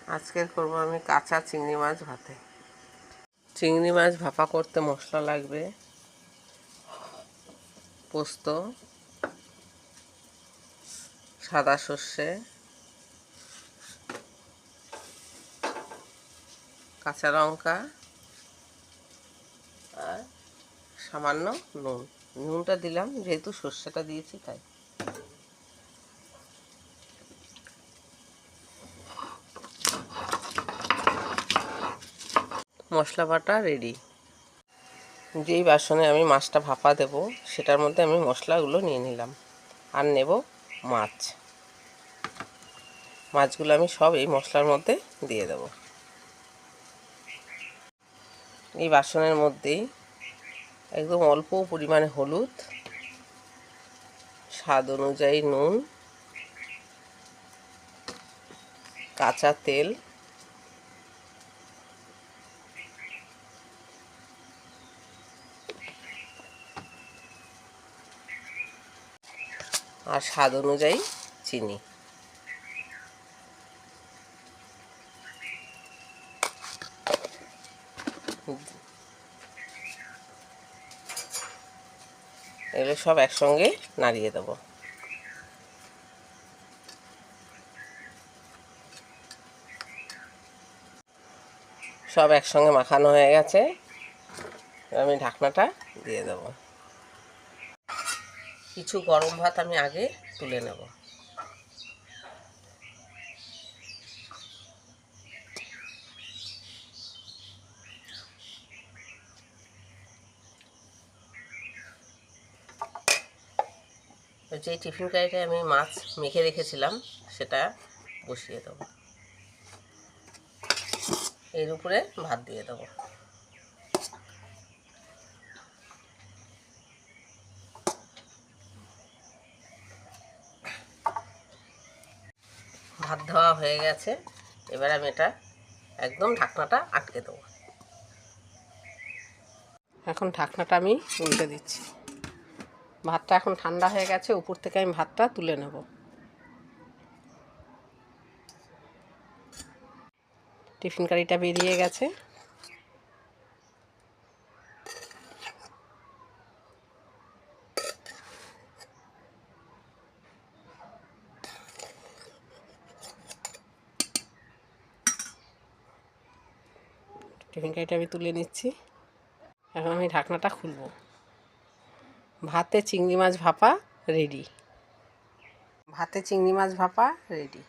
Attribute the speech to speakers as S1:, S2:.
S1: আজকের করব আমি কাঁচা চিংড়ি মাছ ভাতে। চিংড়ি মাছ ভাপা করতে মশলা লাগবে পোস্ত, সাদা সর্ষে, কাঁচা লঙ্কা আর সামান্য নুন। নুনটা দিলাম যেহেতু সর্ষেটা দিয়েছি তাই। মশলা বাটা রেডি। যেই বাসনে আমি মাছটা ভাপা দেব সেটার মধ্যে আমি মশলাগুলো নিয়ে নিলাম আর নেব মাছ। মাছগুলো আমি সব এই মশলার মধ্যে দিয়ে দেব। এই বাসনের মধ্যেই একদম অল্প পরিমাণে হলুদ, স্বাদ অনুযায়ী নুন, কাঁচা তেল, আর স্বাদ অনুযায়ী চিনি। এগুলো সব একসঙ্গে নাড়িয়ে দেব। সব একসঙ্গে মাখানো হয়ে গেছে, আমি ঢাকনাটা দিয়ে দেব। কিছু গরম ভাত আমি আগে তুলে নেব। যে টিফিন কারিটায় আমি মাছ মেখে রেখেছিলাম সেটা বসিয়ে দেব। এর উপরে ভাত দিয়ে দেব। ভাত দেওয়া হয়ে গেছে, এবার আমি এটা একদম ঢাকনাটা আটকে দেবো। এখন ঢাকনাটা আমি উল্টে দিচ্ছি। ভাতটা এখন ঠান্ডা হয়ে গেছে, উপর থেকে আমি ভাতটা তুলে নেব। টিফিন কারিটা বেরিয়ে গেছে। টিফিন কারিটা আমি তুলে নিচ্ছি। এখন আমি ঢাকনাটা খুলব। ভাতে চিংড়ি মাছ ভাপা রেডি। ভাতে চিংড়ি মাছ ভাপা রেডি।